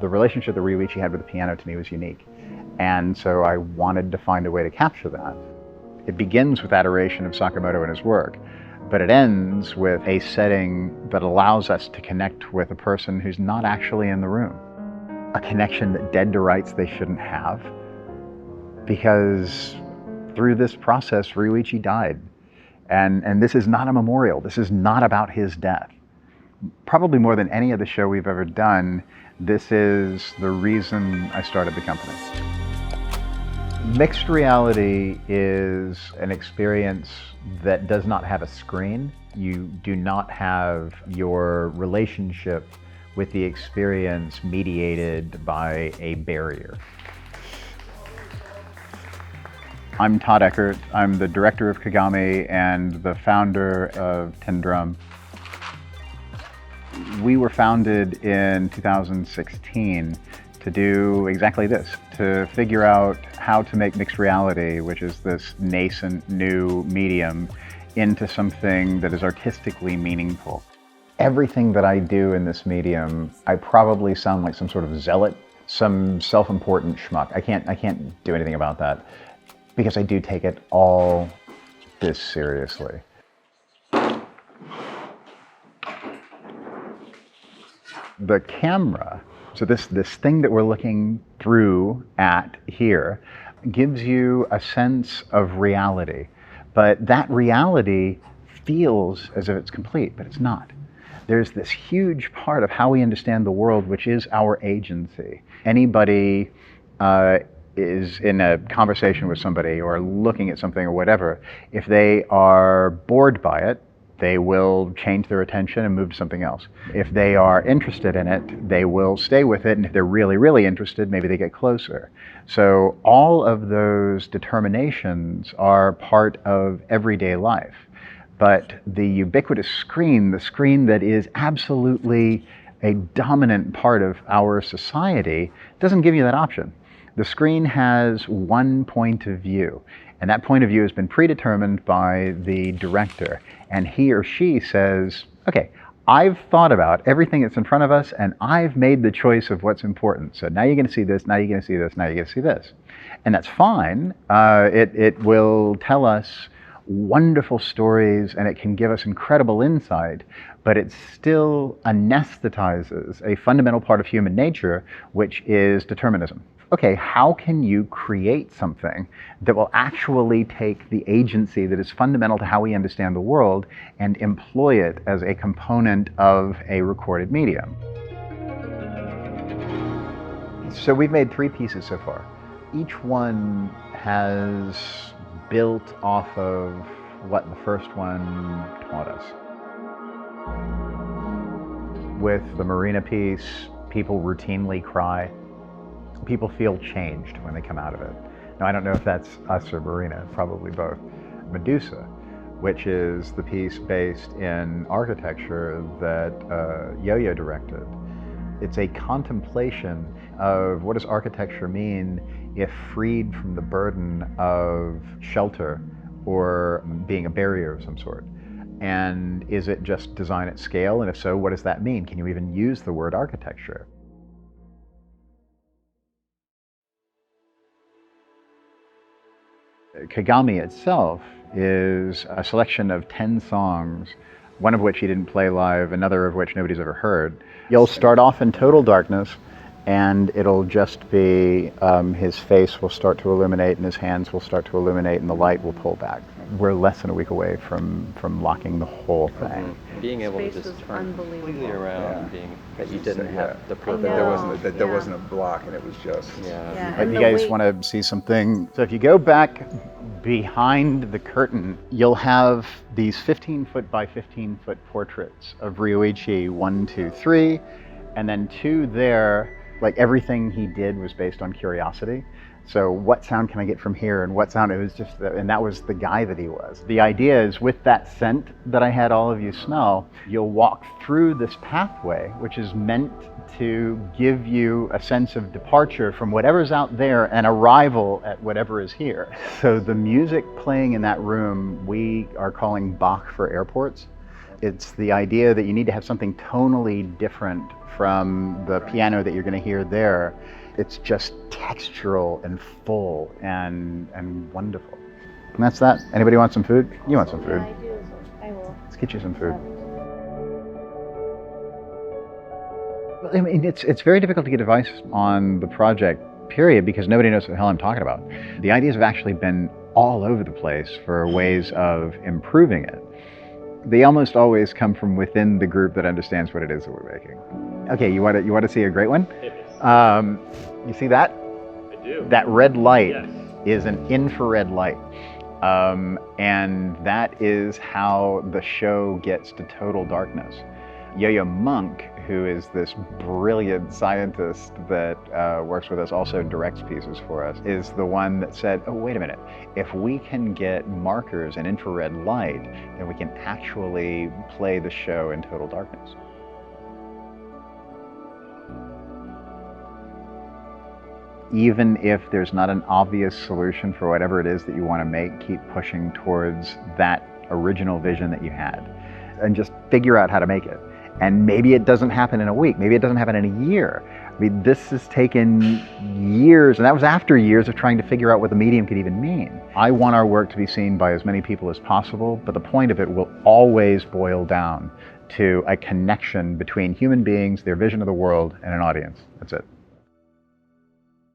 The relationship that Ryuichi had with the piano to me was unique. And so I wanted to find a way to capture that. It begins with adoration of Sakamoto and his work, but it ends with a setting that allows us to connect with a person who's not actually in the room. A connection that dead to rights they shouldn't have, because through this process, Ryuichi died. And this is not a memorial. This is not about his death. Probably more than any other show we've ever done, this is the reason I started the company. Mixed reality is an experience that does not have a screen. You do not have your relationship with the experience mediated by a barrier. I'm Todd Eckert. I'm the director of KAGAMI and the founder of Tin Drum. We were founded in 2016 to do exactly this, to figure out how to make mixed reality, which is this nascent new medium, into something that is artistically meaningful. Everything that I do in this medium, I probably sound like some sort of zealot, some self-important schmuck. I can't do anything about that, because I do take it all this seriously. The camera, so this thing that we're looking through at here, gives you a sense of reality. But that reality feels as if it's complete, but it's not. There's this huge part of how we understand the world, which is our agency. Anybody is in a conversation with somebody or looking at something or whatever, if they are bored by it, they will change their attention and move to something else. If they are interested in it, they will stay with it, and if they're really, really interested, maybe they get closer. So all of those determinations are part of everyday life. But the ubiquitous screen, the screen that is absolutely a dominant part of our society, doesn't give you that option. The screen has one point of view, and that point of view has been predetermined by the director. And he or she says, okay, I've thought about everything that's in front of us, and I've made the choice of what's important. So now you're going to see this, now you're going to see this, now you're going to see this. And that's fine. It will tell us wonderful stories, and it can give us incredible insight, but it still anesthetizes a fundamental part of human nature, which is determinism. Okay, how can you create something that will actually take the agency that is fundamental to how we understand the world and employ it as a component of a recorded medium? So we've made 3 pieces so far. Each one has built off of what the first one taught us. With the Marina piece, people routinely cry. People feel changed when they come out of it. Now, I don't know if that's us or Marina, probably both. Medusa, which is the piece based in architecture that Yo-Yo directed. It's a contemplation of what does architecture mean if freed from the burden of shelter or being a barrier of some sort. And is it just design at scale? And if so, what does that mean? Can you even use the word architecture? KAGAMI itself is a selection of 10 songs, one of which he didn't play live, another of which nobody's ever heard. You'll start off in total darkness, and it'll just be his face will start to illuminate and his hands will start to illuminate and the light will pull back. We're less than a week away from locking the whole thing. Being able to just turn completely around, being that you didn't have the perfect. There wasn't a block, and it was just. But you guys want to see something? So if you go back behind the curtain, you'll have these 15-foot by 15-foot portraits of Ryuichi, 1, 2, 3, and then 2 there. Like everything he did was based on curiosity. So what sound can I get from here, and what sound? It was just, and that was the guy that he was. The idea is with that scent that I had all of you smell, you'll walk through this pathway, which is meant to give you a sense of departure from whatever's out there and arrival at whatever is here. So the music playing in that room, we are calling Bach for airports. It's the idea that you need to have something tonally different from the piano that you're going to hear there. It's just textural and full and wonderful. And that's that. Anybody want some food? You want some food? Yeah, I do. I will. Let's get you some food. Well, I mean, it's very difficult to get advice on the project, period, because nobody knows what the hell I'm talking about. The ideas have actually been all over the place for ways of improving it. They almost always come from within the group that understands what it is that we're making. Okay, you want to see a great one? You see that? I do. That red light Yes. is an infrared light. And that is how the show gets to total darkness. Yo-Yo Monk, who is this brilliant scientist that works with us, also directs pieces for us, is the one that said, oh, wait a minute, if we can get markers in infrared light, then we can actually play the show in total darkness. Even if there's not an obvious solution for whatever it is that you want to make, keep pushing towards that original vision that you had and just figure out how to make it. And maybe it doesn't happen in a week, maybe it doesn't happen in a year. I mean, this has taken years, and that was after years of trying to figure out what the medium could even mean. I want our work to be seen by as many people as possible, but the point of it will always boil down to a connection between human beings, their vision of the world, and an audience. That's it.